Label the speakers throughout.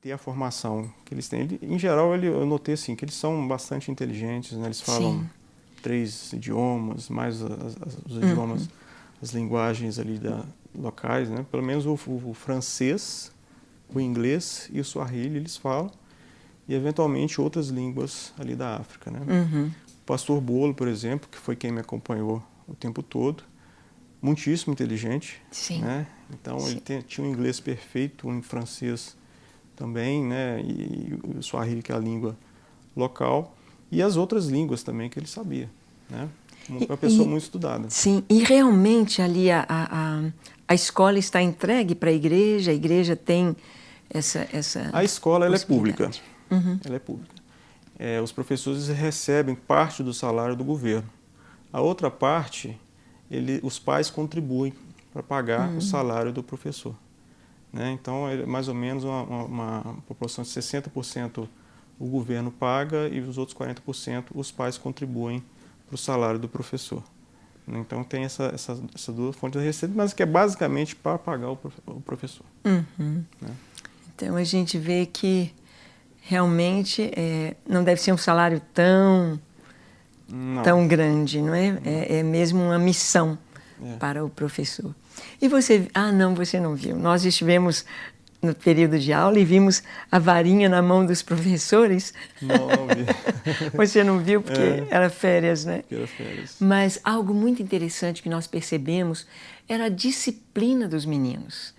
Speaker 1: ter a formação que eles têm. Em geral, eu notei assim, que eles são bastante inteligentes, né? Eles falam 3 idiomas, mais os idiomas, as linguagens ali locais, né? Pelo menos o francês, o inglês e o Swahili eles falam, e eventualmente outras línguas ali da África, né? O pastor Bolo, por exemplo, que foi quem me acompanhou o tempo todo, muitíssimo inteligente, né? Então ele tinha um inglês perfeito, um francês também, né? E o Swahili, que é a língua local, e as outras línguas também que ele sabia, né? Uma pessoa muito estudada.
Speaker 2: Sim, e realmente ali a escola está entregue para a igreja tem essa
Speaker 1: A escola ela é pública.
Speaker 2: possibilidade.
Speaker 1: Ela é pública. Os professores recebem parte do salário do governo. A outra parte, os pais contribuem para pagar o salário do professor, né? Então, é mais ou menos uma proporção de 60% o governo paga e os outros 40% os pais contribuem para o salário do professor. Então, tem essa duas fontes de receita, mas que é basicamente para pagar o professor.
Speaker 2: Né? Então, a gente vê que realmente não deve ser um salário tão grande, não é? É mesmo uma missão para o professor. E você... Ah, não, você não viu. Nós estivemos no período de aula e vimos a varinha na mão dos professores.
Speaker 1: Não vi.
Speaker 2: Você não viu porque era férias, né?
Speaker 1: Era férias.
Speaker 2: Mas algo muito interessante que nós percebemos era a disciplina dos meninos.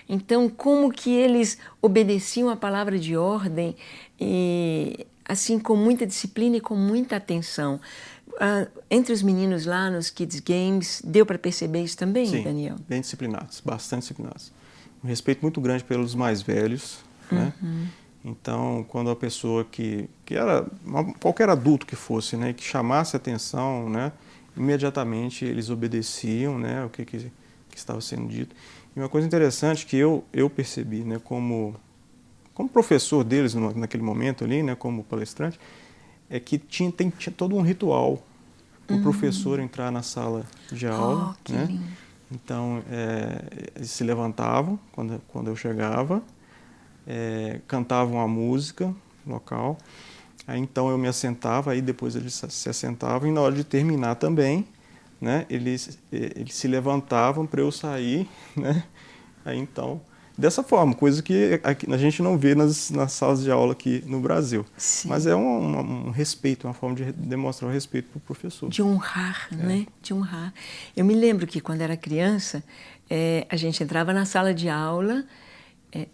Speaker 2: Então, como que eles obedeciam a palavra de ordem e assim com muita disciplina e com muita atenção. Entre os meninos lá nos Kids Games, deu para perceber isso também,
Speaker 1: Sim,
Speaker 2: Daniel?
Speaker 1: bem disciplinados, bastante disciplinados. Um respeito muito grande pelos mais velhos, né? Então, quando a pessoa que era qualquer adulto que fosse, né, que chamasse atenção, né, imediatamente eles obedeciam, né, o que estava sendo dito. E uma coisa interessante que eu percebi, né, como professor deles naquele momento ali, né, como palestrante, é que tinha todo um ritual para o professor entrar na sala de aula, né?
Speaker 2: Lindo.
Speaker 1: Então, eles se levantavam quando eu chegava, cantavam a música local, aí então eu me assentava, aí depois eles se assentavam, e na hora de terminar também, né, eles se levantavam para eu sair, né? Aí então, dessa forma, coisa que a gente não vê nas salas de aula aqui no Brasil.
Speaker 2: Sim.
Speaker 1: Mas é um respeito, uma forma de demonstrar o respeito para o professor.
Speaker 2: De honrar, né? De honrar. Eu me lembro que quando era criança, a gente entrava na sala de aula,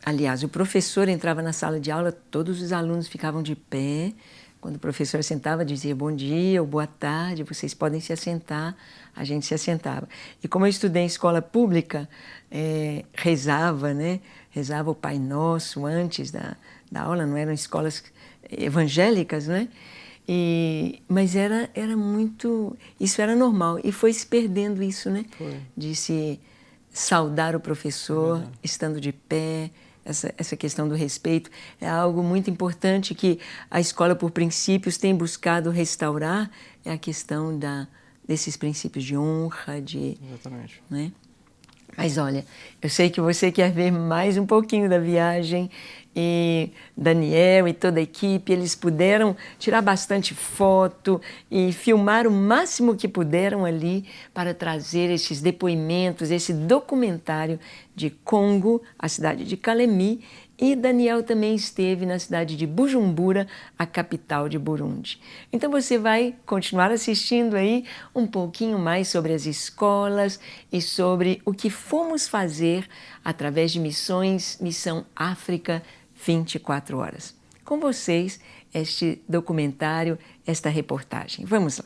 Speaker 2: aliás, o professor entrava na sala de aula, todos os alunos ficavam de pé. Quando o professor sentava, dizia bom dia ou boa tarde, vocês podem se assentar, a gente se assentava. E como eu estudei em escola pública, rezava, né? Rezava o Pai Nosso antes da aula, não eram escolas evangélicas, né? Mas era muito... Isso era normal, e foi se perdendo isso, né?
Speaker 1: Foi.
Speaker 2: De se saudar o professor, estando de pé. Essa questão do respeito é algo muito importante que a Escola por Princípios tem buscado restaurar, é a questão desses princípios de honra,
Speaker 1: Exatamente.
Speaker 2: Né? Mas olha, eu sei que você quer ver mais um pouquinho da viagem, e Daniel e toda a equipe, eles puderam tirar bastante foto e filmar o máximo que puderam ali para trazer esses depoimentos, esse documentário de Congo, a cidade de Kalemi, e Daniel também esteve na cidade de Bujumbura, a capital de Burundi. Então você vai continuar assistindo aí um pouquinho mais sobre as escolas e sobre o que fomos fazer através de Missão África 24 horas. Com vocês, este documentário, esta reportagem. Vamos lá.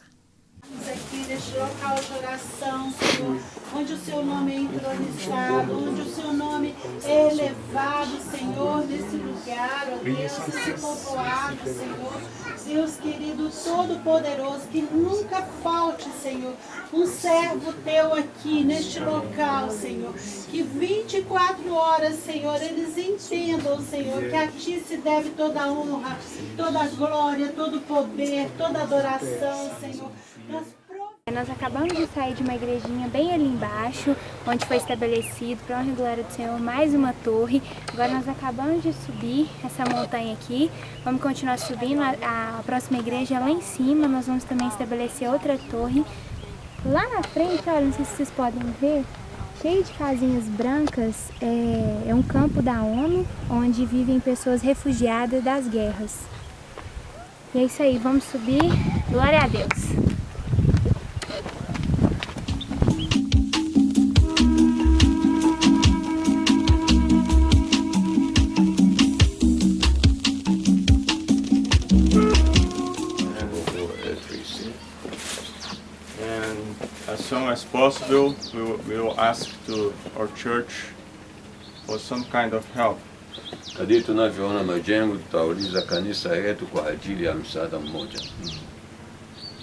Speaker 3: Estamos aqui neste local de oração, Senhor, onde o seu nome é entronizado, onde o seu nome é elevado, Senhor, nesse lugar, ó Deus, esse povoado, Senhor. Deus querido, todo-poderoso, que nunca falte, Senhor, um servo teu aqui neste local, Senhor. Que 24 horas, Senhor, eles entendam, Senhor, que a ti se deve toda a honra, toda a glória, todo o poder, toda a adoração, Senhor.
Speaker 4: Nós acabamos de sair de uma igrejinha bem ali embaixo, onde foi estabelecido, para a honra e glória do Senhor, mais uma torre. Agora nós acabamos de subir essa montanha aqui, vamos continuar subindo, a próxima igreja é lá em cima, nós vamos também estabelecer outra torre. Lá na frente, olha, não sei se vocês podem ver, cheio de casinhas brancas, é um campo da ONU, onde vivem pessoas refugiadas das guerras. E é isso aí, vamos subir, glória a Deus!
Speaker 1: As soon as possible, we will ask to our church for some kind of help.
Speaker 5: Kadiri tunavyoona majengo, tutauliza kanisa yetu kwa ajili ya msaada mmoja.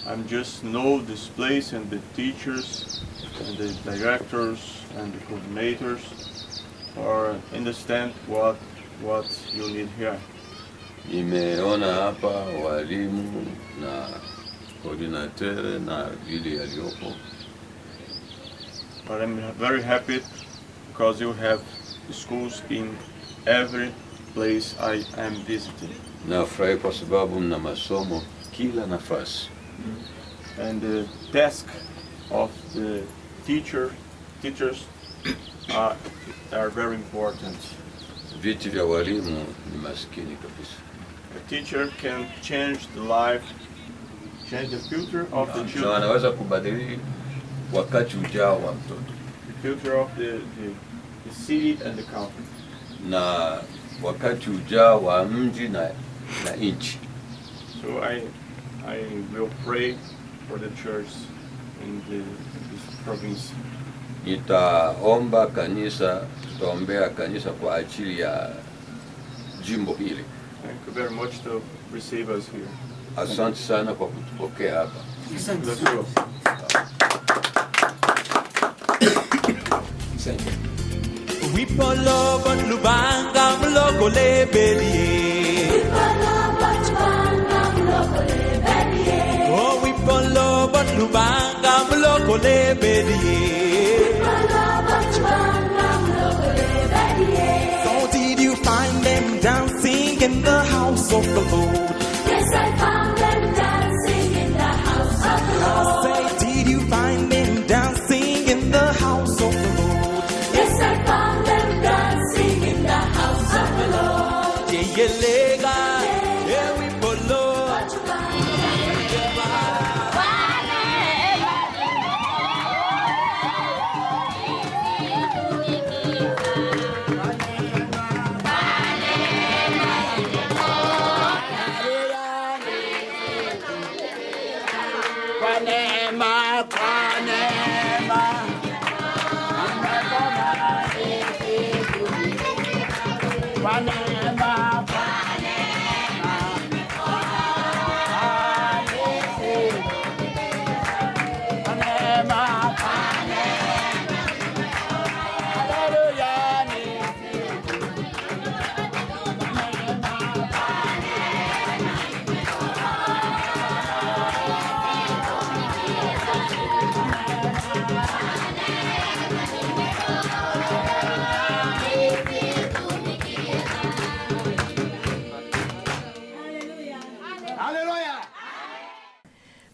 Speaker 1: I just know this place and the teachers and the directors and the coordinators or understand what you need here.
Speaker 5: Nimeona hapa walimu na coordinateur na vile yaliyopo.
Speaker 1: But I'm very happy because you have schools in every place I am visiting.
Speaker 5: Nafurahi kwa sababu mna masomo kila nafasi.
Speaker 1: And the task of the teachers are very important.
Speaker 5: Viti vya walimu ni maskini kabisa.
Speaker 1: A teacher can change the life, change the future of the
Speaker 5: Na
Speaker 1: children.
Speaker 5: wanaweza kubadili wakati ujao wa mtoto.
Speaker 1: The future of the city and the country.
Speaker 5: Na wakati ujao wa mji na nchi.
Speaker 1: So I will pray for the church in this province.
Speaker 5: Nitaomba kanisa, tutaombea kanisa kwa ajili ya jimbo hili.
Speaker 1: Thank you very much to receive us here.
Speaker 5: Asante sana kwa kutupokea hapa.
Speaker 1: Bless you.
Speaker 6: Wipolo bon lubanga mloko le belie. Wipolo bon lubanga mloko le belie. Oh, wipolo bon lubanga mloko le belie. Wipolo bon lubanga mloko le belie. So did you find them dancing in the house of the Lord? Yes, I found them dancing in the house of the Lord. I say, did you find them dancing in the house of the Lord? Yes, I found them dancing in the house of the Lord. Yeah, yeah, lega, yeah, we follow.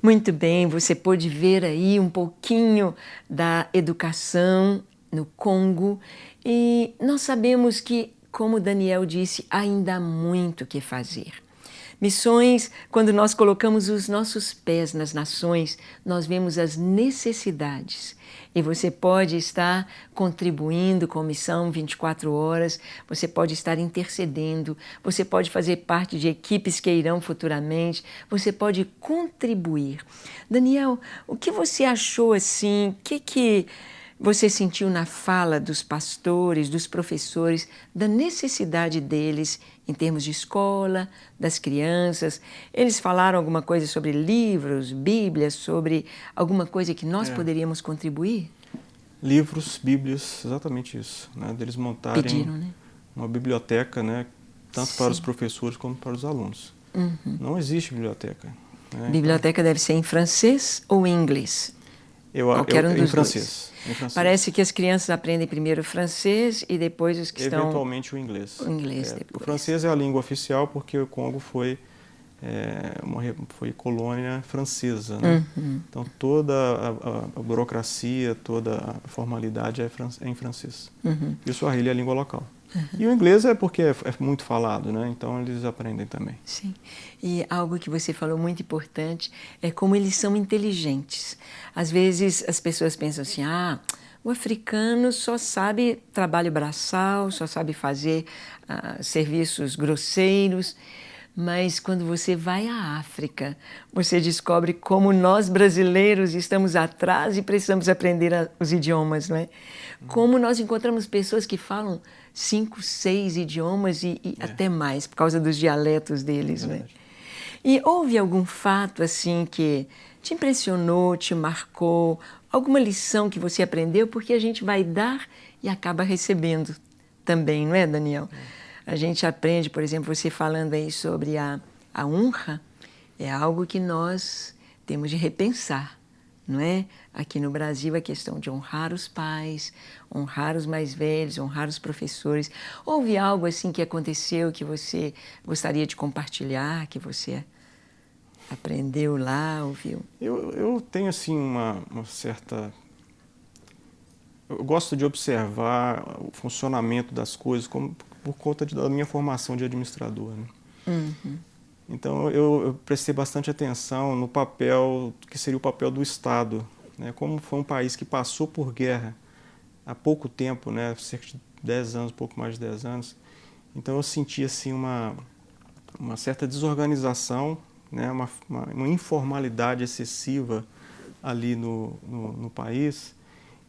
Speaker 2: Muito bem, você pôde ver aí um pouquinho da educação no Congo e nós sabemos que, como Daniel disse, ainda há muito o que fazer. Missões, quando nós colocamos os nossos pés nas nações, nós vemos as necessidades. E você pode estar contribuindo com Missão 24 Horas, você pode estar intercedendo, você pode fazer parte de equipes que irão futuramente, você pode contribuir. Daniel, o que você achou assim? O que você sentiu na fala dos pastores, dos professores, da necessidade deles em termos de escola, das crianças? Eles falaram alguma coisa sobre livros, Bíblias, sobre alguma coisa que nós poderíamos contribuir?
Speaker 1: Livros, Bíblias, exatamente isso. Né? Deles montarem
Speaker 2: Pediram, né?
Speaker 1: uma biblioteca, né? Tanto para os professores como para os alunos.
Speaker 2: Uhum.
Speaker 1: Não existe biblioteca. Né?
Speaker 2: Biblioteca deve ser em francês ou em inglês? Qualquer um dos
Speaker 1: em francês.
Speaker 2: dois.
Speaker 1: Em francês.
Speaker 2: Parece que as crianças aprendem primeiro o francês e depois os que estão...
Speaker 1: Eventualmente o inglês.
Speaker 2: O inglês depois.
Speaker 1: O francês é a língua oficial porque o Congo foi colônia francesa, né? Então toda a burocracia, toda a formalidade é em francês. E o Swahili é a língua local. E o inglês é porque é muito falado, né? Então eles aprendem também.
Speaker 2: Sim. E algo que você falou muito importante é como eles são inteligentes. Às vezes as pessoas pensam assim, o africano só sabe trabalho braçal, só sabe fazer serviços grosseiros. Mas quando você vai à África, você descobre como nós brasileiros estamos atrás e precisamos aprender os idiomas, não é? Como nós encontramos pessoas que falam 5, 6 idiomas e até mais, por causa dos dialetos deles, né? E houve algum fato assim que te impressionou, te marcou, alguma lição que você aprendeu? Porque a gente vai dar e acaba recebendo também, não é, Daniel? A gente aprende, por exemplo, você falando aí sobre a honra, é algo que nós temos de repensar, não é? Aqui no Brasil, a questão de honrar os pais, honrar os mais velhos, honrar os professores. Houve algo assim que aconteceu que você gostaria de compartilhar, que você aprendeu lá, ouviu?
Speaker 1: Eu tenho, assim, uma certa... Eu gosto de observar o funcionamento das coisas por conta da minha formação de administrador, né? Então eu prestei bastante atenção no papel, que seria o papel do Estado, né? Como foi um país que passou por guerra há pouco tempo, né? Cerca de 10 anos, pouco mais de 10 anos. Então eu senti assim, uma certa desorganização, né? Uma informalidade excessiva ali no país.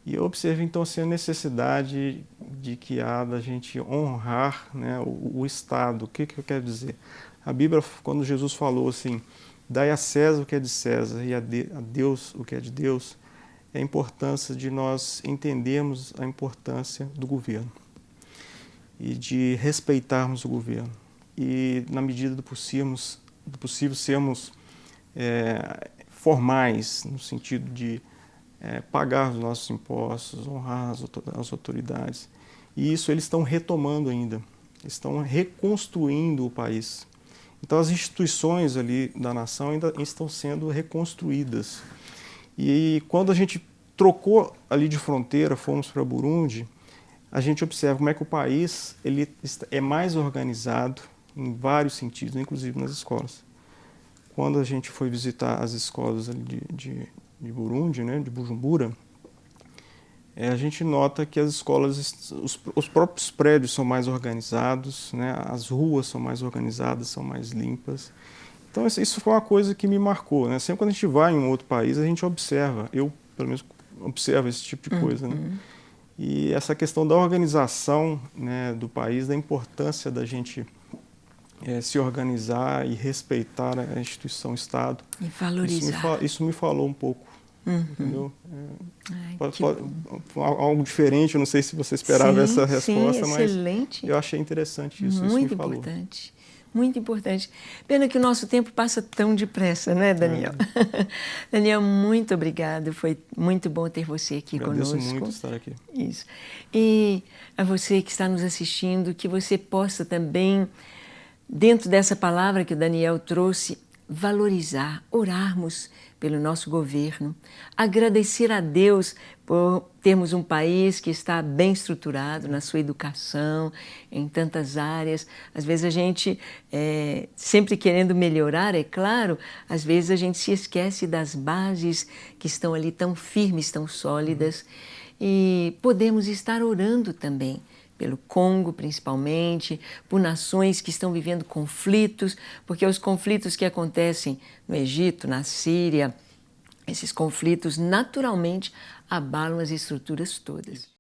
Speaker 1: E eu observo, então, assim, a necessidade de que há da gente honrar, né, o Estado. O que eu quero dizer? A Bíblia, quando Jesus falou assim, dai a César o que é de César e a Deus o que é de Deus, é a importância de nós entendermos a importância do governo e de respeitarmos o governo. E, na medida do possível sermos formais, no sentido de pagar os nossos impostos, honrar as autoridades. E isso eles estão retomando ainda, estão reconstruindo o país. Então as instituições ali da nação ainda estão sendo reconstruídas. E quando a gente trocou ali de fronteira, fomos para Burundi, a gente observa como é que o país ele é mais organizado em vários sentidos, inclusive nas escolas. Quando a gente foi visitar as escolas ali de Burundi, né, de Bujumbura, a gente nota que as escolas, os próprios prédios são mais organizados, né, as ruas são mais organizadas, são mais limpas. Então isso foi uma coisa que me marcou, né? Sempre quando a gente vai em um outro país, a gente observa, eu pelo menos observo esse tipo de coisa, né? E essa questão da organização, né, do país, da importância da gente se organizar e respeitar a instituição Estado.
Speaker 2: E valorizar.
Speaker 1: Isso me falou um pouco, entendeu? Algo diferente, eu não sei se você esperava essa resposta,
Speaker 2: excelente.
Speaker 1: Mas eu achei interessante isso.
Speaker 2: Muito
Speaker 1: isso me falou.
Speaker 2: importante. Muito importante. Pena que o nosso tempo passa tão depressa, né, Daniel? Daniel, muito obrigado. Foi muito bom ter você aqui conosco.
Speaker 1: Agradeço muito estar aqui.
Speaker 2: Isso. E a você que está nos assistindo, que você possa também, dentro dessa palavra que o Daniel trouxe, valorizar, orarmos pelo nosso governo, agradecer a Deus por termos um país que está bem estruturado na sua educação, em tantas áreas. Às vezes a gente, sempre querendo melhorar, é claro, às vezes a gente se esquece das bases que estão ali tão firmes, tão sólidas, e podemos estar orando também pelo Congo, principalmente, por nações que estão vivendo conflitos, porque os conflitos que acontecem no Egito, na Síria, esses conflitos naturalmente abalam as estruturas todas.